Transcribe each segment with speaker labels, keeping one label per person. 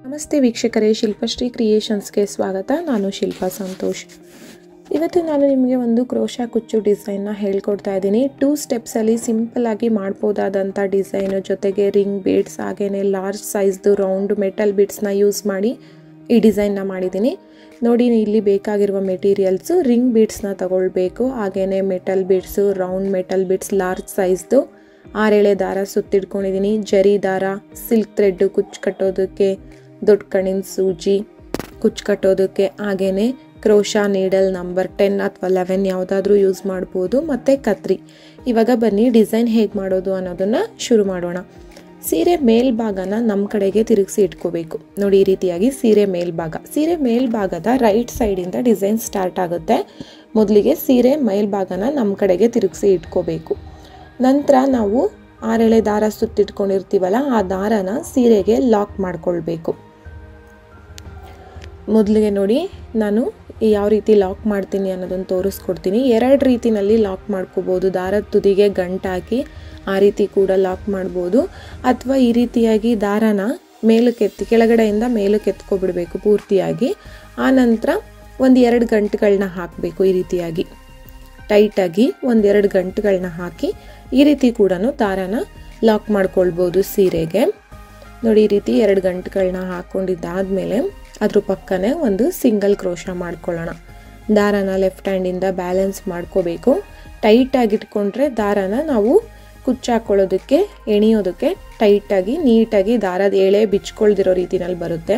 Speaker 1: ನಮಸ್ತೆ ವೀಕ್ಷಕರೇ, ಶಿಲ್ಪಶ್ರೀ ಕ್ರಿಯೇಷನ್ಸ್ಗೆ ಸ್ವಾಗತ. ನಾನು ಶಿಲ್ಪಾ ಸಂತೋಷ್. ಇವತ್ತು ನಾನು ನಿಮಗೆ ಒಂದು ಕ್ರೋಶಾ ಕುಚ್ಚು ಡಿಸೈನ್ನ ಹೇಳ್ಕೊಡ್ತಾ ಇದ್ದೀನಿ. 2 ಸ್ಟೆಪ್ಸಲ್ಲಿ ಸಿಂಪಲ್ಲಾಗಿ ಮಾಡ್ಬೋದಾದಂಥ ಡಿಸೈನು, ಜೊತೆಗೆ ರಿಂಗ್ ಬೀಡ್ಸ್ ಹಾಗೆಯೇ ಲಾರ್ಜ್ ಸೈಜ್ದು ರೌಂಡ್ ಮೆಟಲ್ ಬೀಡ್ಸ್ನ ಯೂಸ್ ಮಾಡಿ ಈ ಡಿಸೈನ್ನ ಮಾಡಿದ್ದೀನಿ. ನೋಡಿ, ಇಲ್ಲಿ ಬೇಕಾಗಿರುವ ಮೆಟೀರಿಯಲ್ಸು ರಿಂಗ್ ಬೀಡ್ಸ್ನ ತಗೊಳ್ಬೇಕು. ಹಾಗೆಯೇ metal beads, round metal beads large ಸೈಜ್ದು 6 ಎಳೆ ದಾರ ಸುತ್ತಿಡ್ಕೊಂಡಿದ್ದೀನಿ. ಜರಿ ದಾರ, ಸಿಲ್ಕ್ ಥ್ರೆಡ್ಡು ಕುಚ್ಚು ಕಟ್ಟೋದಕ್ಕೆ, ದೊಡ್ಡ ಕಣ್ಣಿನ ಸೂಜಿ ಕುಚ್ಚು ಕಟ್ಟೋದಕ್ಕೆ, ಹಾಗೆಯೇ ಕ್ರೋಶಾ ನೀಡಲ್ ನಂಬರ್ 10 ಅಥವಾ 11 ಯಾವುದಾದ್ರೂ ಯೂಸ್ ಮಾಡ್ಬೋದು, ಮತ್ತು ಕತ್ರಿ. ಇವಾಗ ಬನ್ನಿ ಡಿಸೈನ್ ಹೇಗೆ ಮಾಡೋದು ಅನ್ನೋದನ್ನು ಶುರು ಮಾಡೋಣ. ಸೀರೆ ಮೇಲ್ಭಾಗನ ನಮ್ಮ ಕಡೆಗೆ ತಿರುಗಿಸಿ ಇಟ್ಕೋಬೇಕು. ನೋಡಿ, ಈ ರೀತಿಯಾಗಿ ಸೀರೆ ಮೇಲ್ಭಾಗದ ರೈಟ್ ಸೈಡಿಂದ ಡಿಸೈನ್ ಸ್ಟಾರ್ಟ್ ಆಗುತ್ತೆ. ಮೊದಲಿಗೆ ಸೀರೆ ಮೇಲ್ಭಾಗನ ನಮ್ಮ ಕಡೆಗೆ ತಿರುಗಿಸಿ ಇಟ್ಕೋಬೇಕು. ನಂತರ ನಾವು 6 ಎಳೆ ದಾರ ಸುತ್ತಿಟ್ಕೊಂಡಿರ್ತೀವಲ್ಲ, ಆ ದಾರನ ಸೀರೆಗೆ ಲಾಕ್ ಮಾಡ್ಕೊಳ್ಬೇಕು. ಮೊದಲಿಗೆ ನೋಡಿ, ನಾನು ಯಾವ ರೀತಿ ಲಾಕ್ ಮಾಡ್ತೀನಿ ಅನ್ನೋದನ್ನು ತೋರಿಸ್ಕೊಡ್ತೀನಿ. 2 ರೀತಿನಲ್ಲಿ ಲಾಕ್ ಮಾಡ್ಕೋಬೋದು. ದಾರದ ತುದಿಗೆ ಗಂಟಾಕಿ ಆ ರೀತಿ ಕೂಡ ಲಾಕ್ ಮಾಡ್ಬೋದು, ಅಥವಾ ಈ ರೀತಿಯಾಗಿ ದಾರನ ಮೇಲಕ್ಕೆತ್ತಿ ಕೆಳಗಡೆಯಿಂದ ಮೇಲಕ್ಕೆತ್ಕೊಬಿಡಬೇಕು ಪೂರ್ತಿಯಾಗಿ. ಆ ನಂತರ 1-2 ಗಂಟುಗಳನ್ನ ಹಾಕಬೇಕು. ಈ ರೀತಿಯಾಗಿ ಟೈಟಾಗಿ 1-2 ಗಂಟುಗಳನ್ನ ಹಾಕಿ ಈ ರೀತಿ ಕೂಡ ದಾರನ ಲಾಕ್ ಮಾಡ್ಕೊಳ್ಬೋದು ಸೀರೆಗೆ. ನೋಡಿ, ಈ ರೀತಿ 2 ಗಂಟುಗಳನ್ನ ಹಾಕ್ಕೊಂಡಿದ್ದಾದಮೇಲೆ ಅದ್ರ ಪಕ್ಕನೇ ಒಂದು ಸಿಂಗಲ್ ಕ್ರೋಶಾ ಮಾಡ್ಕೊಳ್ಳೋಣ. ದಾರನ ಲೆಫ್ಟ್ ಹ್ಯಾಂಡಿಂದ ಬ್ಯಾಲೆನ್ಸ್ ಮಾಡ್ಕೋಬೇಕು. ಟೈಟಾಗಿ ಇಟ್ಕೊಂಡ್ರೆ ದಾರನ ನಾವು ಕುಚ್ಚಾಕೊಳ್ಳೋದಕ್ಕೆ, ಎಣಿಯೋದಕ್ಕೆ ಟೈಟಾಗಿ ನೀಟಾಗಿ ದಾರದ ಎಳೆ ಬಿಚ್ಕೊಳ್ದಿರೋ ರೀತಿನಲ್ಲಿ ಬರುತ್ತೆ.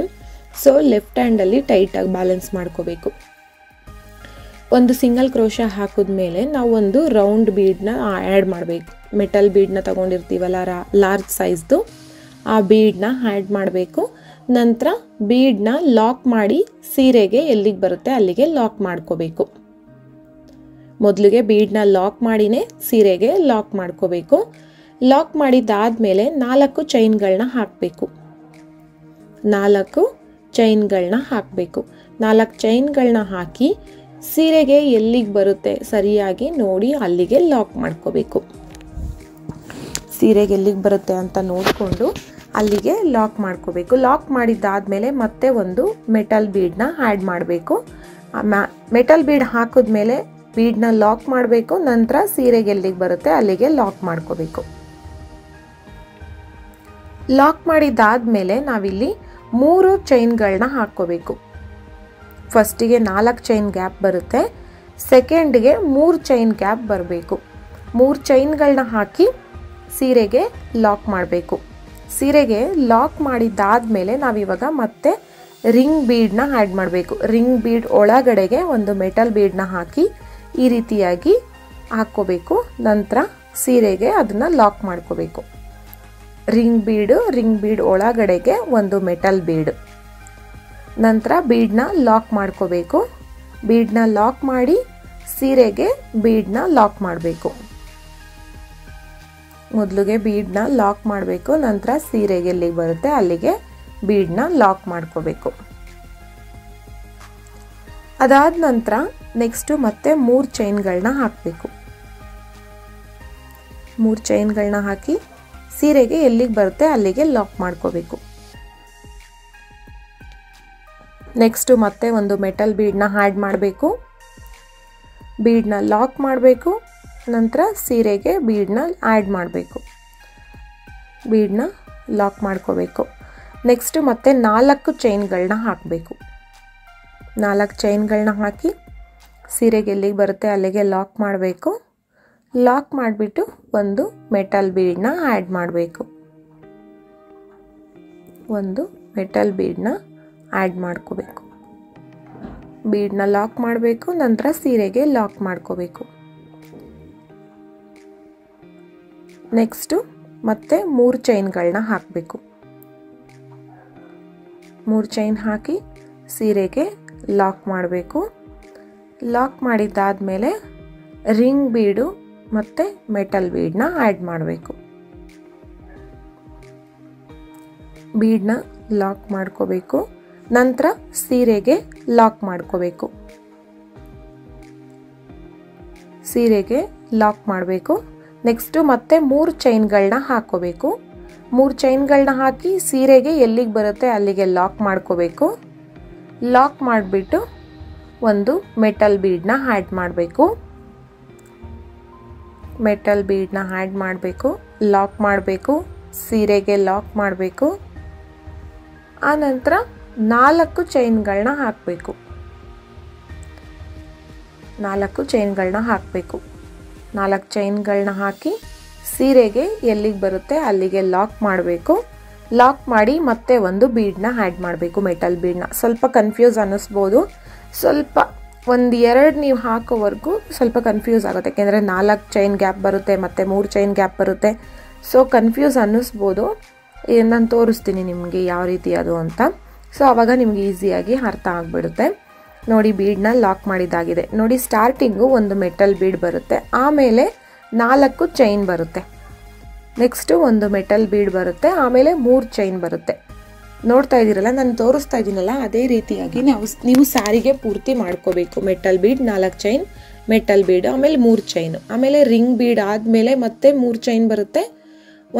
Speaker 1: ಸೊ ಲೆಫ್ಟ್ ಹ್ಯಾಂಡಲ್ಲಿ ಟೈಟಾಗಿ ಬ್ಯಾಲೆನ್ಸ್ ಮಾಡ್ಕೋಬೇಕು. ಒಂದು ಸಿಂಗಲ್ ಕ್ರೋಶಾ ಹಾಕಿದ್ಮೇಲೆ ನಾವು ಒಂದು ರೌಂಡ್ ಬೀಡನ್ನ ಆ್ಯಡ್ ಮಾಡಬೇಕು. ಮೆಟಲ್ ಬೀಡನ್ನ ತಗೊಂಡಿರ್ತೀವಲ್ಲ ಲಾರ್ಜ್ ಸೈಜ್ದು, ಆ ಬೀಡನ್ನ ಆ್ಯಡ್ ಮಾಡಬೇಕು. ನಂತರ ಬೀಡನ್ನ ಲಾಕ್ ಮಾಡಿ ಸೀರೆಗೆ ಎಲ್ಲಿಗೆ ಬರುತ್ತೆ ಅಲ್ಲಿಗೆ ಲಾಕ್ ಮಾಡ್ಕೋಬೇಕು. ಮೊದಲಿಗೆ ಬೀಡನ್ನ ಲಾಕ್ ಮಾಡಿನೇ ಸೀರೆಗೆ ಲಾಕ್ ಮಾಡ್ಕೋಬೇಕು. ಲಾಕ್ ಮಾಡಿದ್ದಾದಮೇಲೆ 4 ಚೈನ್ಗಳನ್ನ ಹಾಕಬೇಕು. 4 ಚೈನ್ಗಳನ್ನ ಹಾಕಬೇಕು. 4 ಚೈನ್ಗಳನ್ನ ಹಾಕಿ ಸೀರೆಗೆ ಎಲ್ಲಿಗೆ ಬರುತ್ತೆ ಸರಿಯಾಗಿ ನೋಡಿ ಅಲ್ಲಿಗೆ ಲಾಕ್ ಮಾಡ್ಕೋಬೇಕು. ಸೀರೆಗೆ ಎಲ್ಲಿಗೆ ಬರುತ್ತೆ ಅಂತ ನೋಡಿಕೊಂಡು ಅಲ್ಲಿಗೆ ಲಾಕ್ ಮಾಡ್ಕೋಬೇಕು. ಲಾಕ್ ಮಾಡಿದ್ದಾದಮೇಲೆ ಮತ್ತೆ ಒಂದು ಮೆಟಲ್ ಬೀಡನ್ನ ಆ್ಯಡ್ ಮಾಡಬೇಕು. ಮೆಟಲ್ ಬೀಡ್ ಹಾಕಿದ್ಮೇಲೆ ಬೀಡನ್ನ ಲಾಕ್ ಮಾಡಬೇಕು. ನಂತರ ಸೀರೆಗೆ ಎಲ್ಲಿಗೆ ಬರುತ್ತೆ ಅಲ್ಲಿಗೆ ಲಾಕ್ ಮಾಡ್ಕೋಬೇಕು. ಲಾಕ್ ಮಾಡಿದ್ದಾದಮೇಲೆ ನಾವಿಲ್ಲಿ 3 ಚೈನ್ಗಳನ್ನ ಹಾಕ್ಕೋಬೇಕು. ಫಸ್ಟಿಗೆ 4 ಚೈನ್ ಗ್ಯಾಪ್ ಬರುತ್ತೆ, ಸೆಕೆಂಡ್ಗೆ 3 ಚೈನ್ ಗ್ಯಾಪ್ ಬರಬೇಕು. 3 ಚೈನ್ಗಳನ್ನ ಹಾಕಿ ಸೀರೆಗೆ ಲಾಕ್ ಮಾಡಬೇಕು. ಸೀರೆಗೆ ಲಾಕ್ ಮಾಡಿದ್ದಾದಮೇಲೆ ನಾವಿವಾಗ ಮತ್ತೆ ರಿಂಗ್ ಬೀಡನ್ನ ಆ್ಯಡ್ ಮಾಡಬೇಕು. ರಿಂಗ್ ಬೀಡ್ ಒಳಗಡೆಗೆ ಒಂದು ಮೆಟಲ್ ಬೀಡನ್ನ ಹಾಕಿ ಈ ರೀತಿಯಾಗಿ ಹಾಕ್ಕೋಬೇಕು. ನಂತರ ಸೀರೆಗೆ ಅದನ್ನು ಲಾಕ್ ಮಾಡ್ಕೋಬೇಕು. ರಿಂಗ್ ಬೀಡ್ ಒಳಗಡೆಗೆ ಒಂದು ಮೆಟಲ್ ಬೀಡ್. ನಂತರ ಬೀಡನ್ನ ಲಾಕ್ ಮಾಡ್ಕೋಬೇಕು. ಬೀಡನ್ನ ಲಾಕ್ ಮಾಡಿ ಸೀರೆಗೆ ಬೀಡನ್ನ ಲಾಕ್ ಮಾಡಬೇಕು. ಮೊದಲಿಗೆ ಬೀಡನ್ನ ಲಾಕ್ ಮಾಡಬೇಕು. ನಂತರ ಸೀರೆಗೆ ಎಲ್ಲಿಗೆ ಬರುತ್ತೆ ಅಲ್ಲಿಗೆ ಬೀಡನ್ನ ಲಾಕ್ ಮಾಡ್ಕೋಬೇಕು. ಅದಾದ ನಂತರ ನೆಕ್ಸ್ಟು ಮತ್ತೆ 3 ಚೈನ್ಗಳನ್ನ ಹಾಕಬೇಕು. 3 ಚೈನ್ಗಳನ್ನ ಹಾಕಿ ಸೀರೆಗೆ ಎಲ್ಲಿಗೆ ಬರುತ್ತೆ ಅಲ್ಲಿಗೆ ಲಾಕ್ ಮಾಡ್ಕೋಬೇಕು. ನೆಕ್ಸ್ಟು ಮತ್ತೆ ಒಂದು ಮೆಟಲ್ ಬೀಡನ್ನ ಆ್ಯಡ್ ಮಾಡಬೇಕು. ಬೀಡನ್ನ ಲಾಕ್ ಮಾಡಬೇಕು. ನಂತರ ಸೀರೆಗೆ ಬೀಡನ್ನ ಆ್ಯಡ್ ಮಾಡಬೇಕು. ಬೀಡನ್ನ ಲಾಕ್ ಮಾಡ್ಕೋಬೇಕು. ನೆಕ್ಸ್ಟು ಮತ್ತೆ 4 ಚೈನ್ಗಳನ್ನ ಹಾಕಬೇಕು. 4 ಚೈನ್ಗಳನ್ನ ಹಾಕಿ ಸೀರೆಗೆ ಎಲ್ಲಿಗೆ ಬರುತ್ತೆ ಅಲ್ಲಿಗೆ ಲಾಕ್ ಮಾಡಬೇಕು. ಲಾಕ್ ಮಾಡಿಬಿಟ್ಟು ಒಂದು ಮೆಟಲ್ ಬೀಡನ್ನ ಆ್ಯಡ್ ಮಾಡಬೇಕು. ಒಂದು ಮೆಟಲ್ ಬೀಡನ್ನ ಆ್ಯಡ್ ಮಾಡ್ಕೋಬೇಕು. ಬೀಡನ್ನ ಲಾಕ್ ಮಾಡಬೇಕು. ನಂತರ ಸೀರೆಗೆ ಲಾಕ್ ಮಾಡ್ಕೋಬೇಕು. ನೆಕ್ಸ್ಟು ಮತ್ತೆ 3 ಚೈನ್ಗಳನ್ನ ಹಾಕಬೇಕು. 3 ಚೈನ್ ಹಾಕಿ ಸೀರೆಗೆ ಲಾಕ್ ಮಾಡಬೇಕು. ಲಾಕ್ ಮಾಡಿದ್ದಾದಮೇಲೆ ರಿಂಗ್ ಬೀಡು ಮತ್ತು ಮೆಟಲ್ ಬೀಡನ್ನ ಆ್ಯಡ್ ಮಾಡಬೇಕು. ಬೀಡನ್ನ ಲಾಕ್ ಮಾಡ್ಕೋಬೇಕು. ನಂತರ ಸೀರೆಗೆ ಲಾಕ್ ಮಾಡ್ಕೋಬೇಕು. ಸೀರೆಗೆ ಲಾಕ್ ಮಾಡಬೇಕು. ನೆಕ್ಸ್ಟು ಮತ್ತೆ 3 ಚೈನ್ಗಳನ್ನ ಹಾಕೋಬೇಕು. 3 ಚೈನ್ಗಳನ್ನ ಹಾಕಿ ಸೀರೆಗೆ ಎಲ್ಲಿಗೆ ಬರುತ್ತೆ ಅಲ್ಲಿಗೆ ಲಾಕ್ ಮಾಡ್ಕೋಬೇಕು. ಲಾಕ್ ಮಾಡಿಬಿಟ್ಟು ಒಂದು ಮೆಟಲ್ ಬೀಡ್ನ ಆ್ಯಡ್ ಮಾಡಬೇಕು. ಮೆಟಲ್ ಬೀಡ್ನ ಆ್ಯಡ್ ಮಾಡಬೇಕು, ಲಾಕ್ ಮಾಡಬೇಕು, ಸೀರೆಗೆ ಲಾಕ್ ಮಾಡಬೇಕು. ಆನಂತರ 4 ಚೈನ್ಗಳನ್ನ ಹಾಕಬೇಕು. 4 ಚೈನ್ಗಳನ್ನ ಹಾಕಬೇಕು. 4 ಚೈನ್ಗಳನ್ನ ಹಾಕಿ ಸೀರೆಗೆ ಎಲ್ಲಿಗೆ ಬರುತ್ತೆ ಅಲ್ಲಿಗೆ ಲಾಕ್ ಮಾಡಬೇಕು. ಲಾಕ್ ಮಾಡಿ ಮತ್ತೆ ಒಂದು ಬೀಡ್ನ ಆ್ಯಡ್ ಮಾಡಬೇಕು, ಮೆಟಲ್ ಬೀಡ್ನ. ಸ್ವಲ್ಪ ಕನ್ಫ್ಯೂಸ್ ಅನ್ನಿಸ್ಬೋದು, ಸ್ವಲ್ಪ 1-2 ನೀವು ಹಾಕೋವರೆಗೂ ಸ್ವಲ್ಪ ಕನ್ಫ್ಯೂಸ್ ಆಗುತ್ತೆ, ಯಾಕೆಂದರೆ 4 ಚೈನ್ ಗ್ಯಾಪ್ ಬರುತ್ತೆ ಮತ್ತು 3 ಚೈನ್ ಗ್ಯಾಪ್ ಬರುತ್ತೆ. ಸೊ ಕನ್ಫ್ಯೂಸ್ ಅನ್ನಿಸ್ಬೋದು. ನಾನು ತೋರಿಸ್ತೀನಿ ನಿಮಗೆ ಯಾವ ರೀತಿ ಅದು ಅಂತ. ಸೊ ಆವಾಗ ನಿಮ್ಗೆ ಈಸಿಯಾಗಿ ಅರ್ಥ ಆಗಿಬಿಡುತ್ತೆ. ನೋಡಿ, ಬೀಡ್ನ ಲಾಕ್ ಮಾಡಿದ್ದಾಗಿದೆ. ನೋಡಿ, ಸ್ಟಾರ್ಟಿಂಗು ಒಂದು ಮೆಟಲ್ ಬೀಡ್ ಬರುತ್ತೆ, ಆಮೇಲೆ 4 ಚೈನ್ ಬರುತ್ತೆ. ನೆಕ್ಸ್ಟು ಒಂದು ಮೆಟಲ್ ಬೀಡ್ ಬರುತ್ತೆ, ಆಮೇಲೆ 3 ಚೈನ್ ಬರುತ್ತೆ. ನೋಡ್ತಾ ಇದ್ದೀರಲ್ಲ, ನಾನು ತೋರಿಸ್ತಾ ಇದ್ದೀನಲ್ಲ, ಅದೇ ರೀತಿಯಾಗಿ ನೀವು ಸ್ಯಾರಿಗೆ ಪೂರ್ತಿ ಮಾಡ್ಕೋಬೇಕು. Metal bead, 4 chain, metal bead, ಆಮೇಲೆ 3 ಚೈನು, ಆಮೇಲೆ ರಿಂಗ್ ಬೀಡ್ ಆದಮೇಲೆ ಮತ್ತೆ 3 ಚೈನ್ ಬರುತ್ತೆ,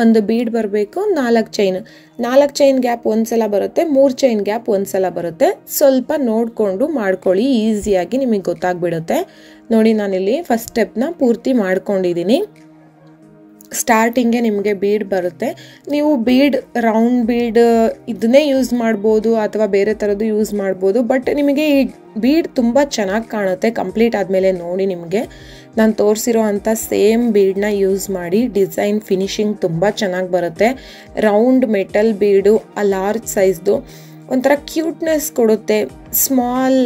Speaker 1: ಒಂದು ಬೀಡ್ ಬರಬೇಕು, 4 ಚೈನ್. 4 ಚೈನ್ ಗ್ಯಾಪ್ ಒಂದ್ಸಲ ಬರುತ್ತೆ, 3 ಚೈನ್ ಗ್ಯಾಪ್ ಒಂದ್ಸಲ ಬರುತ್ತೆ. ಸ್ವಲ್ಪ ನೋಡಿಕೊಂಡು ಮಾಡ್ಕೊಳ್ಳಿ, ಈಸಿಯಾಗಿ ನಿಮಗೆ ಗೊತ್ತಾಗ್ಬಿಡುತ್ತೆ. ನೋಡಿ, ನಾನಿಲ್ಲಿ ಫಸ್ಟ್ ಸ್ಟೆಪ್ನ ಪೂರ್ತಿ ಮಾಡ್ಕೊಂಡಿದ್ದೀನಿ. ಸ್ಟಾರ್ಟಿಂಗ್ಗೆ ನಿಮಗೆ ಬೀಡ್ ಬರುತ್ತೆ. ನೀವು ಬೀಡ್, ರೌಂಡ್ ಬೀಡ್ ಇದನ್ನೇ ಯೂಸ್ ಮಾಡ್ಬೋದು ಅಥವಾ ಬೇರೆ ಥರದ್ದು ಯೂಸ್ ಮಾಡ್ಬೋದು. ಬಟ್ ನಿಮಗೆ ಈ ಬೀಡ್ ತುಂಬ ಚೆನ್ನಾಗಿ ಕಾಣುತ್ತೆ. ಕಂಪ್ಲೀಟ್ ಆದಮೇಲೆ ನೋಡಿ, ನಿಮಗೆ ನಾನು ತೋರಿಸಿರೋ ಅಂಥ ಸೇಮ್ ಬೀಡನ್ನ ಯೂಸ್ ಮಾಡಿ ಡಿಸೈನ್ ಫಿನಿಶಿಂಗ್ ತುಂಬ ಚೆನ್ನಾಗಿ ಬರುತ್ತೆ. ರೌಂಡ್ ಮೆಟಲ್ ಬೀಡು, ಲಾರ್ಜ್ ಸೈಜ್ದು ಒಂಥರ ಕ್ಯೂಟ್ನೆಸ್ ಕೊಡುತ್ತೆ. ಸ್ಮಾಲ್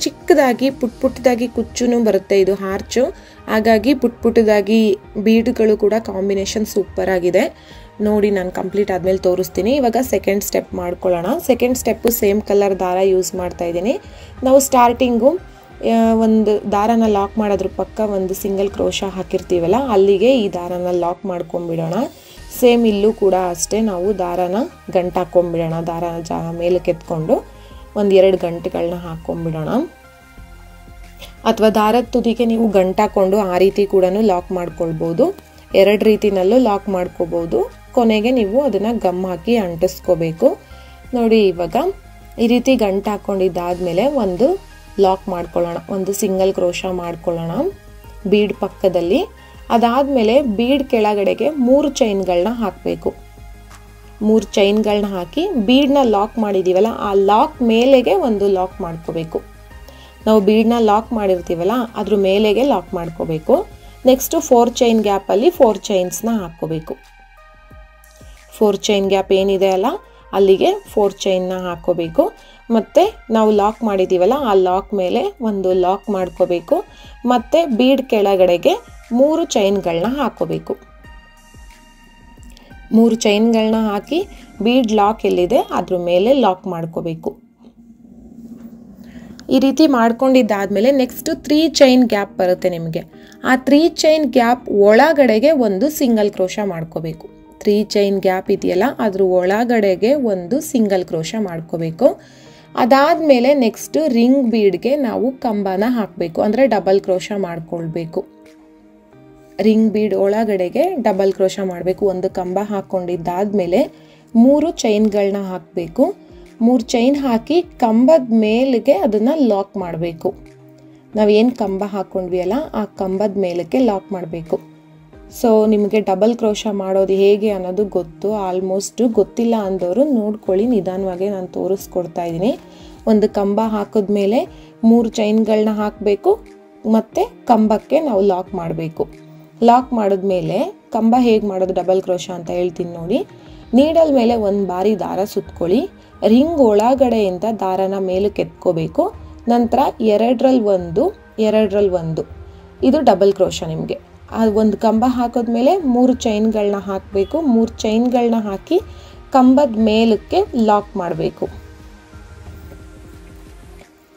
Speaker 1: ಚಿಕ್ಕದಾಗಿ ಪುಟ್ಟದಾಗಿ ಕುಚ್ಚೂ ಬರುತ್ತೆ. ಇದು ಹಾರ್ಚು, ಹಾಗಾಗಿ ಪುಟ್ಟದಾಗಿ ಬೀಡ್ಗಳು ಕೂಡ ಕಾಂಬಿನೇಷನ್ ಸೂಪರ್ ಆಗಿದೆ. ನೋಡಿ, ನಾನು ಕಂಪ್ಲೀಟ್ ಆದಮೇಲೆ ತೋರಿಸ್ತೀನಿ. ಇವಾಗ ಸೆಕೆಂಡ್ ಸ್ಟೆಪ್ ಮಾಡ್ಕೊಳ್ಳೋಣ. ಸೆಕೆಂಡ್ ಸ್ಟೆಪ್ಪು ಸೇಮ್ ಕಲರ್ ದಾರ ಯೂಸ್ ಮಾಡ್ತಾ ಇದ್ದೀನಿ. ನಾವು ಸ್ಟಾರ್ಟಿಂಗು ಒಂದು ದಾರನ ಲಾಕ್ ಮಾಡೋದ್ರ ಪಕ್ಕ ಒಂದು ಸಿಂಗಲ್ ಕ್ರೋಶ ಹಾಕಿರ್ತೀವಲ್ಲ, ಅಲ್ಲಿಗೆ ಈ ದಾರನ ಲಾಕ್ ಮಾಡ್ಕೊಂಬಿಡೋಣ. ಸೇಮ್ ಇಲ್ಲೂ ಕೂಡ ಅಷ್ಟೇ, ನಾವು ದಾರನ ಗಂಟು ಹಾಕ್ಕೊಂಬಿಡೋಣ. ದಾರನ ಮೇಲಕ್ಕೆ ಎತ್ಕೊಂಡು 1-2 ಗಂಟುಗಳನ್ನ ಹಾಕ್ಕೊಂಬಿಡೋಣ. ಅಥವಾ ದಾರದ ತುದಿಗೆ ನೀವು ಗಂಟು ಹಾಕ್ಕೊಂಡು ಆ ರೀತಿ ಕೂಡ ಲಾಕ್ ಮಾಡ್ಕೊಳ್ಬೋದು. 2 ರೀತಿನಲ್ಲೂ ಲಾಕ್ ಮಾಡ್ಕೋಬೋದು. ಕೊನೆಗೆ ನೀವು ಅದನ್ನು ಗಮ್ ಹಾಕಿ ಅಂಟಿಸ್ಕೋಬೇಕು. ನೋಡಿ, ಇವಾಗ ಈ ರೀತಿ ಗಂಟು ಹಾಕ್ಕೊಂಡಿದ್ದಾದಮೇಲೆ ಒಂದು ಲಾಕ್ ಮಾಡ್ಕೊಳ್ಳೋಣ. ಒಂದು ಸಿಂಗಲ್ ಕ್ರೋಶ ಮಾಡ್ಕೊಳ್ಳೋಣ ಬೀಡ್ ಪಕ್ಕದಲ್ಲಿ. ಅದಾದಮೇಲೆ ಬೀಡ್ ಕೆಳಗಡೆಗೆ 3 ಚೈನ್ಗಳನ್ನ ಹಾಕಬೇಕು. 3 ಚೈನ್ಗಳನ್ನ ಹಾಕಿ ಬೀಡ್ನ ಲಾಕ್ ಮಾಡಿದ್ದೀವಲ್ಲ, ಆ ಲಾಕ್ ಮೇಲೆಗೆ ಒಂದು ಲಾಕ್ ಮಾಡ್ಕೋಬೇಕು. ನಾವು ಬೀಡ್ನ ಲಾಕ್ ಮಾಡಿರ್ತೀವಲ್ಲ, ಅದ್ರ ಮೇಲೆಗೆ ಲಾಕ್ ಮಾಡ್ಕೋಬೇಕು. ನೆಕ್ಸ್ಟು 4 ಚೈನ್ ಗ್ಯಾಪಲ್ಲಿ 4 ಚೈನ್ಸ್ನ ಹಾಕ್ಕೋಬೇಕು. 4 ಚೈನ್ ಗ್ಯಾಪ್ ಏನಿದೆ ಅಲ್ಲ, ಅಲ್ಲಿಗೆ 4 ಚೈನ್ನ ಹಾಕ್ಕೋಬೇಕು. ಮತ್ತು ನಾವು ಲಾಕ್ ಮಾಡಿದ್ದೀವಲ್ಲ, ಆ ಲಾಕ್ ಮೇಲೆ ಒಂದು ಲಾಕ್ ಮಾಡ್ಕೋಬೇಕು. ಮತ್ತು ಬೀಡ್ ಕೆಳಗಡೆಗೆ 3 ಚೈನ್ಗಳನ್ನ ಹಾಕ್ಕೋಬೇಕು. 3 ಚೈನ್ಗಳನ್ನ ಹಾಕಿ ಬೀಡ್ ಲಾಕ್ ಎಲ್ಲಿದೆ ಅದ್ರ ಮೇಲೆ ಲಾಕ್ ಮಾಡ್ಕೋಬೇಕು. ಈ ರೀತಿ ಮಾಡ್ಕೊಂಡಿದ್ದಾದಮೇಲೆ ನೆಕ್ಸ್ಟು 3 ಚೈನ್ ಗ್ಯಾಪ್ ಬರುತ್ತೆ ನಿಮಗೆ. ಆ 3 ಚೈನ್ ಗ್ಯಾಪ್ ಒಳಗಡೆಗೆ ಒಂದು ಸಿಂಗಲ್ ಕ್ರೋಶ ಮಾಡ್ಕೋಬೇಕು. 3 ಚೈನ್ ಗ್ಯಾಪ್ ಇದೆಯಲ್ಲ, ಅದ್ರ ಒಳಗಡೆಗೆ ಒಂದು ಸಿಂಗಲ್ ಕ್ರೋಶ ಮಾಡ್ಕೋಬೇಕು. ಅದಾದಮೇಲೆ ನೆಕ್ಸ್ಟು ರಿಂಗ್ ಬೀಡ್ಗೆ ನಾವು ಕಂಬನ ಹಾಕಬೇಕು, ಅಂದರೆ ಡಬಲ್ ಕ್ರೋಶ ಮಾಡ್ಕೊಳ್ಬೇಕು. ರಿಂಗ್ ಬೀಡ್ ಒಳಗಡೆಗೆ ಡಬಲ್ ಕ್ರೋಶ ಮಾಡಬೇಕು. ಒಂದು ಕಂಬ ಹಾಕ್ಕೊಂಡಿದ್ದಾದಮೇಲೆ 3 ಚೈನ್ಗಳನ್ನ ಹಾಕಬೇಕು. 3 ಚೈನ್ ಹಾಕಿ ಕಂಬದ ಮೇಲಿಗೆ ಅದನ್ನು ಲಾಕ್ ಮಾಡಬೇಕು. ನಾವೇನು ಕಂಬ ಹಾಕ್ಕೊಂಡ್ವಿ ಅಲ್ಲ, ಆ ಕಂಬದ ಮೇಲಕ್ಕೆ ಲಾಕ್ ಮಾಡಬೇಕು. ಸೊ ನಿಮಗೆ ಡಬಲ್ ಕ್ರೋಶ ಮಾಡೋದು ಹೇಗೆ ಅನ್ನೋದು ಗೊತ್ತು, ಆಲ್ಮೋಸ್ಟು. ಗೊತ್ತಿಲ್ಲ ಅಂದವರು ನೋಡ್ಕೊಳ್ಳಿ, ನಿಧಾನವಾಗಿ ನಾನು ತೋರಿಸ್ಕೊಡ್ತಾ ಇದ್ದೀನಿ. ಒಂದು ಕಂಬ ಹಾಕಿದ್ಮೇಲೆ 3 ಚೈನ್ಗಳನ್ನ ಹಾಕಬೇಕು, ಮತ್ತು ಕಂಬಕ್ಕೆ ನಾವು ಲಾಕ್ ಮಾಡಬೇಕು. ಲಾಕ್ ಮಾಡಿದ್ಮೇಲೆ ಕಂಬ ಹೇಗೆ ಮಾಡೋದು ಡಬಲ್ ಕ್ರೋಶ ಅಂತ ಹೇಳ್ತೀನಿ ನೋಡಿ. ನೀಡಲ್ ಮೇಲೆ ಒಂದು ಬಾರಿ ದಾರ ಸುತ್ಕೊಳ್ಳಿ. ರಿಂಗ್ ಒಳಗಡೆಯಿಂದ ದಾರನ ಮೇಲಕ್ಕೆ ಎತ್ಕೋಬೇಕು. ನಂತರ 2ರಲ್ಲಿ 1 ಇದು ಡಬಲ್ ಕ್ರೋಶ ನಿಮಗೆ. ಅದು ಒಂದು ಕಂಬ ಹಾಕೋದ್ಮೇಲೆ 3 ಚೈನ್ಗಳನ್ನ ಹಾಕಬೇಕು. 3 ಚೈನ್ಗಳನ್ನ ಹಾಕಿ ಕಂಬದ ಮೇಲಕ್ಕೆ ಲಾಕ್ ಮಾಡಬೇಕು.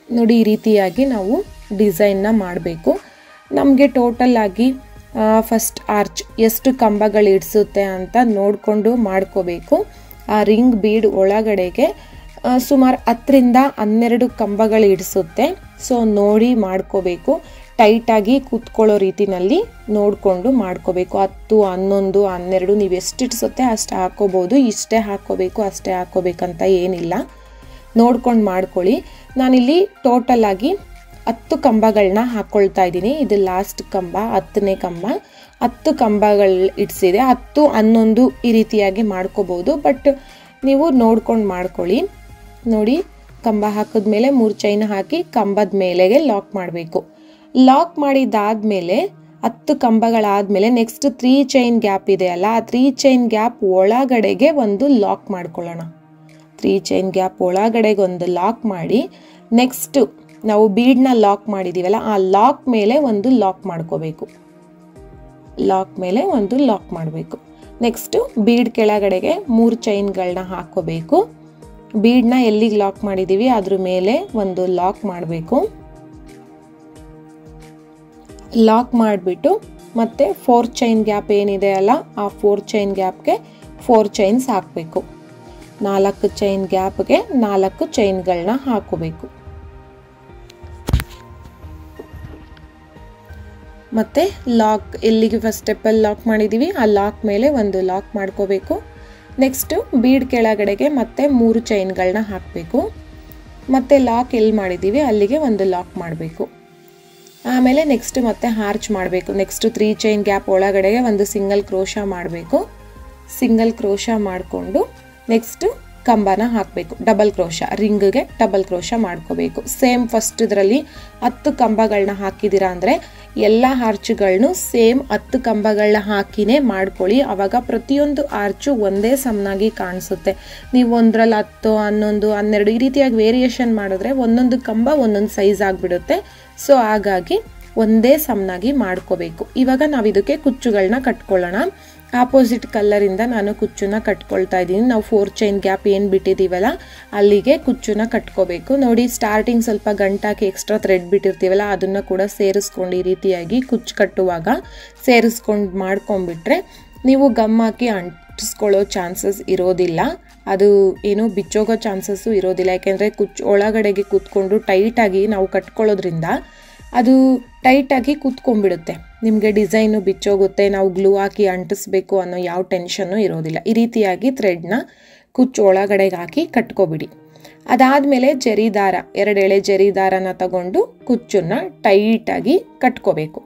Speaker 1: ನೋಡಿ, ಈ ರೀತಿಯಾಗಿ ನಾವು ಡಿಸೈನ್ನ ಮಾಡಬೇಕು. ನಮಗೆ ಟೋಟಲ್ ಆಗಿ ಫಸ್ಟ್ ಆರ್ಚ್ ಎಷ್ಟು ಕಂಬಗಳು ಇಡಿಸುತ್ತೆ ಅಂತ ನೋಡಿಕೊಂಡು ಮಾಡ್ಕೋಬೇಕು. ಆ ರಿಂಗ್ ಬೀಡ್ ಒಳಗಡೆಗೆ ಸುಮಾರು 10ರಿಂದ 12 ಕಂಬಗಳು ಇಡಿಸುತ್ತೆ. ಸೊ ನೋಡಿ ಮಾಡ್ಕೋಬೇಕು. ಟೈಟಾಗಿ ಕೂತ್ಕೊಳ್ಳೋ ರೀತಿನಲ್ಲಿ ನೋಡಿಕೊಂಡು ಮಾಡ್ಕೋಬೇಕು. 10, 11, 12 ನೀವು ಎಷ್ಟು ಇಡ್ಸುತ್ತೆ ಅಷ್ಟು ಹಾಕೋಬೋದು. ಇಷ್ಟೇ ಹಾಕ್ಕೋಬೇಕು ಅಷ್ಟೇ ಹಾಕ್ಕೋಬೇಕಂತ ಏನಿಲ್ಲ, ನೋಡ್ಕೊಂಡು ಮಾಡ್ಕೊಳ್ಳಿ. ನಾನಿಲ್ಲಿ ಟೋಟಲ್ ಆಗಿ 10 ಕಂಬಗಳನ್ನ ಹಾಕ್ಕೊಳ್ತಾ ಇದ್ದೀನಿ. ಇದು ಲಾಸ್ಟ್ ಕಂಬ, 10ನೇ ಕಂಬ. 10 ಕಂಬಗಳು ಇಡ್ಸಿದೆ. 10, 11 ಈ ರೀತಿಯಾಗಿ ಮಾಡ್ಕೋಬೋದು. ಬಟ್ ನೀವು ನೋಡ್ಕೊಂಡು ಮಾಡ್ಕೊಳ್ಳಿ. ನೋಡಿ, ಕಂಬ ಹಾಕಿದ್ಮೇಲೆ 3 ಚೈನ್ ಹಾಕಿ ಕಂಬದ ಮೇಲೆಗೆ ಲಾಕ್ ಮಾಡಬೇಕು. ಲಾಕ್ ಮಾಡಿದಾದ್ಮೇಲೆ 10 ಕಂಬಗಳಾದಮೇಲೆ ನೆಕ್ಸ್ಟ್ 3 ಚೈನ್ ಗ್ಯಾಪ್ ಇದೆಯಲ್ಲ, ಆ 3 ಚೈನ್ ಗ್ಯಾಪ್ ಒಳಗಡೆಗೆ ಒಂದು ಲಾಕ್ ಮಾಡ್ಕೊಳ್ಳೋಣ. 3 ಚೈನ್ ಗ್ಯಾಪ್ ಒಳಗಡೆಗೆ ಒಂದು ಲಾಕ್ ಮಾಡಿ, ನೆಕ್ಸ್ಟ್ ನಾವು ಬೀಡ್ನ ಲಾಕ್ ಮಾಡಿದ್ದೀವಲ್ಲ ಆ ಲಾಕ್ ಮೇಲೆ ಒಂದು ಲಾಕ್ ಮಾಡ್ಕೋಬೇಕು. ಲಾಕ್ ಮೇಲೆ ಒಂದು ಲಾಕ್ ಮಾಡಬೇಕು. ನೆಕ್ಸ್ಟು ಬೀಡ್ ಕೆಳಗಡೆಗೆ 3 ಚೈನ್ಗಳನ್ನ ಹಾಕೋಬೇಕು. ಬೀಡ್ನ ಎಲ್ಲಿಗೆ ಲಾಕ್ ಮಾಡಿದ್ದೀವಿ ಅದ್ರ ಮೇಲೆ ಒಂದು ಲಾಕ್ ಮಾಡಬೇಕು. ಲಾಕ್ ಮಾಡಿಬಿಟ್ಟು ಮತ್ತೆ 4 ಚೈನ್ ಗ್ಯಾಪ್ ಏನಿದೆ ಅಲ್ಲ ಆ 4 ಚೈನ್ ಗ್ಯಾಪ್ಗೆ 4 ಚೈನ್ಸ್ ಹಾಕಬೇಕು. 4 ಚೈನ್ ಗ್ಯಾಪ್ಗೆ 4 ಚೈನ್ಗಳನ್ನ ಹಾಕೋಬೇಕು. ಮತ್ತು ಲಾಕ್ ಎಲ್ಲಿಗೆ ಫಸ್ಟ್ ಸ್ಟೆಪ್ಪಲ್ಲಿ ಲಾಕ್ ಮಾಡಿದ್ದೀವಿ ಆ ಲಾಕ್ ಮೇಲೆ ಒಂದು ಲಾಕ್ ಮಾಡ್ಕೋಬೇಕು. ನೆಕ್ಸ್ಟು ಬೀಡ್ ಕೆಳಗಡೆಗೆ ಮತ್ತೆ 3 ಚೈನ್ಗಳನ್ನ ಹಾಕಬೇಕು. ಮತ್ತು ಲಾಕ್ ಎಲ್ಲಿ ಮಾಡಿದ್ದೀವಿ ಅಲ್ಲಿಗೆ ಒಂದು ಲಾಕ್ ಮಾಡಬೇಕು. ಆಮೇಲೆ ನೆಕ್ಸ್ಟ್ ಮತ್ತೆ ಹಾರ್ಚ್ ಮಾಡಬೇಕು. ನೆಕ್ಸ್ಟ್ 3 ಚೈನ್ ಗ್ಯಾಪ್ ಒಳಗಡೆಗೆ ಒಂದು ಸಿಂಗಲ್ ಕ್ರೋಶಾ ಮಾಡಬೇಕು. ಸಿಂಗಲ್ ಕ್ರೋಶಾ ಮಾಡಿಕೊಂಡು ನೆಕ್ಸ್ಟು ಕಂಬನ ಹಾಕಬೇಕು. ಡಬಲ್ ಕ್ರೋಶಾ, ರಿಂಗ್ಗೆ ಡಬಲ್ ಕ್ರೋಶಾ ಮಾಡ್ಕೋಬೇಕು. ಸೇಮ್ ಫಸ್ಟ್ ಇದರಲ್ಲಿ 10 ಕಂಬಗಳನ್ನ ಹಾಕಿದ್ದೀರಾ ಅಂದರೆ ಎಲ್ಲ ಆರ್ಚುಗಳನ್ನು ಸೇಮ್ 10 ಕಂಬಗಳನ್ನ ಹಾಕಿನೇ ಮಾಡ್ಕೊಳ್ಳಿ. ಆವಾಗ ಪ್ರತಿಯೊಂದು ಆರ್ಚು ಒಂದೇ ಸಮನಾಗಿ ಕಾಣಿಸುತ್ತೆ. ನೀವು ಒಂದರಲ್ಲಿ 10, 11, 12 ಈ ರೀತಿಯಾಗಿ ವೇರಿಯೇಷನ್ ಮಾಡಿದ್ರೆ ಒಂದೊಂದು ಕಂಬ ಒಂದೊಂದು ಸೈಜ್ ಆಗಿಬಿಡುತ್ತೆ. ಸೊ ಹಾಗಾಗಿ ಒಂದೇ ಸಮನಾಗಿ ಮಾಡ್ಕೋಬೇಕು. ಇವಾಗ ನಾವು ಇದಕ್ಕೆ ಕುಚ್ಚುಗಳನ್ನ ಕಟ್ಕೊಳ್ಳೋಣ. ಆಪೋಸಿಟ್ ಕಲರಿಂದ ನಾನು ಕುಚ್ಚನ್ನ ಕಟ್ಕೊಳ್ತಾ ಇದ್ದೀನಿ. ನಾವು 4 ಚೈನ್ ಗ್ಯಾಪ್ ಏನು ಬಿಟ್ಟಿದ್ದೀವಲ್ಲ ಅಲ್ಲಿಗೆ ಕುಚ್ಚನ್ನ ಕಟ್ಕೋಬೇಕು. ನೋಡಿ, ಸ್ಟಾರ್ಟಿಂಗ್ ಸ್ವಲ್ಪ ಗಂಟಾಕಿ ಎಕ್ಸ್ಟ್ರಾ ಥ್ರೆಡ್ ಬಿಟ್ಟಿರ್ತೀವಲ್ಲ ಅದನ್ನು ಕೂಡ ಸೇರಿಸ್ಕೊಂಡು ಈ ರೀತಿಯಾಗಿ ಕುಚ್ಚು ಕಟ್ಟುವಾಗ ಸೇರಿಸ್ಕೊಂಡು ಮಾಡ್ಕೊಂಡ್ಬಿಟ್ರೆ ನೀವು ಗಮ್ ಹಾಕಿ ಅಂಟಿಸ್ಕೊಳ್ಳೋ ಚಾನ್ಸಸ್ ಇರೋದಿಲ್ಲ. ಅದು ಏನು ಬಿಚ್ಚೋಗೋ ಚಾನ್ಸಸ್ಸು ಇರೋದಿಲ್ಲ. ಯಾಕೆಂದರೆ ಕುಚ್ಚು ಒಳಗಡೆಗೆ ಕೂತ್ಕೊಂಡು ಟೈಟಾಗಿ ನಾವು ಕಟ್ಕೊಳ್ಳೋದ್ರಿಂದ ಅದು ಟೈಟಾಗಿ ಕೂತ್ಕೊಂಡ್ಬಿಡುತ್ತೆ. ನಿಮಗೆ ಡಿಸೈನು ಬಿಚ್ಚೋಗುತ್ತೆ, ನಾವು ಗ್ಲೂ ಹಾಕಿ ಅಂಟಿಸ್ಬೇಕು ಅನ್ನೋ ಯಾವ ಟೆನ್ಷನ್ನು ಇರೋದಿಲ್ಲ. ಈ ರೀತಿಯಾಗಿ ಥ್ರೆಡ್ನ ಕುಚ್ಚು ಒಳಗಡೆಗೆ ಹಾಕಿ ಕಟ್ಕೊಬಿಡಿ. ಅದಾದಮೇಲೆ ಜರಿ ದಾರ, 2 ಎಳೆ ಜರಿ ದಾರನ ತಗೊಂಡು ಕುಚ್ಚನ್ನು ಟೈಟಾಗಿ ಕಟ್ಕೋಬೇಕು.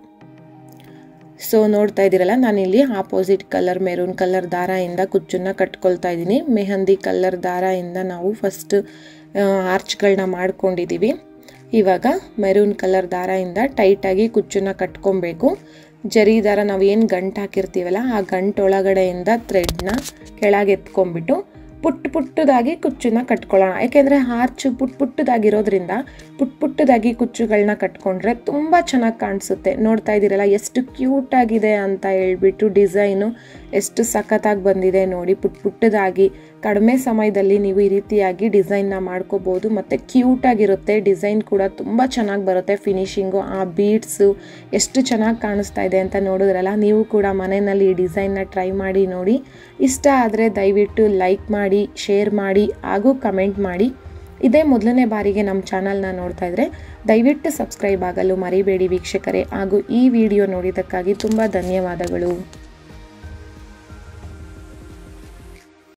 Speaker 1: ಸೊ ನೋಡ್ತಾ ಇದ್ದೀರಲ್ಲ, ನಾನಿಲ್ಲಿ ಆಪೋಸಿಟ್ ಕಲರ್ ಮೆರೂನ್ ಕಲರ್ ದಾರದಿಂದ ಕುಚ್ಚನ್ನು ಕಟ್ಕೊಳ್ತಾ ಇದ್ದೀನಿ. ಮೆಹಂದಿ ಕಲರ್ ದಾರದಿಂದ ನಾವು ಫಸ್ಟ್ ಆರ್ಚ್ಗಳನ್ನ ಮಾಡ್ಕೊಂಡಿದ್ದೀವಿ. ಇವಾಗ ಮೆರೂನ್ ಕಲರ್ ದಾರದಿಂದ ಟೈಟಾಗಿ ಕುಚ್ಚನ್ನು ಕಟ್ಕೊಬೇಕು. ಜರಿ ದಾರ ನಾವು ಏನು ಗಂಟು ಹಾಕಿರ್ತೀವಲ್ಲ ಆ ಗಂಟು ಒಳಗಡೆಯಿಂದ ಥ್ರೆಡ್ನ ಕೆಳಗೆ ಎತ್ಕೊಂಡ್ಬಿಟ್ಟು ಪುಟ್ಟದಾಗಿ ಕುಚ್ಚನ್ನ ಕಟ್ಕೊಳ್ಳೋಣ. ಯಾಕೆಂದರೆ ಆರ್ಚು ಪುಟ್ಟದಾಗಿರೋದ್ರಿಂದ ಪುಟ್ಟದಾಗಿ ಕುಚ್ಚುಗಳನ್ನ ಕಟ್ಕೊಂಡ್ರೆ ತುಂಬ ಚೆನ್ನಾಗಿ ಕಾಣಿಸುತ್ತೆ. ನೋಡ್ತಾ ಇದ್ದೀರಲ್ಲ ಎಷ್ಟು ಕ್ಯೂಟಾಗಿದೆ ಅಂತ ಹೇಳ್ಬಿಟ್ಟು, ಡಿಸೈನು ಎಷ್ಟು ಸಖತ್ತಾಗಿ ಬಂದಿದೆ ನೋಡಿ. ಪುಟ್ಟದಾಗಿ ಕಡಿಮೆ ಸಮಯದಲ್ಲಿ ನೀವು ಈ ರೀತಿಯಾಗಿ ಡಿಸೈನ್ನ ಮಾಡ್ಕೋಬೋದು. ಮತ್ತು ಕ್ಯೂಟಾಗಿರುತ್ತೆ, ಡಿಸೈನ್ ಕೂಡ ತುಂಬ ಚೆನ್ನಾಗಿ ಬರುತ್ತೆ. ಫಿನಿಶಿಂಗು, ಆ ಬೀಡ್ಸು ಎಷ್ಟು ಚೆನ್ನಾಗಿ ಕಾಣಿಸ್ತಾ ಇದೆ ಅಂತ ನೋಡಿದ್ರಲ್ಲ. ನೀವು ಕೂಡ ಮನೆಯಲ್ಲಿ ಈ ಡಿಸೈನ್ನ ಟ್ರೈ ಮಾಡಿ ನೋಡಿ. ಇಷ್ಟ ಆದರೆ ದಯವಿಟ್ಟು ಲೈಕ್ ಮಾಡಿ, ಶೇರ್ ಮಾಡಿ ಹಾಗೂ ಕಮೆಂಟ್ ಮಾಡಿ. ಇದೇ ಮೊದಲನೇ ಬಾರಿಗೆ ನಮ್ಮ ಚಾನಲ್ನ ನೋಡ್ತಾ ಇದ್ದರೆ ದಯವಿಟ್ಟು ಸಬ್ಸ್ಕ್ರೈಬ್ ಆಗಲು ಮರಿಬೇಡಿ ವೀಕ್ಷಕರೇ. ಹಾಗೂ ಈ ವಿಡಿಯೋ ನೋಡಿದ್ದಕ್ಕಾಗಿ ತುಂಬ ಧನ್ಯವಾದಗಳು.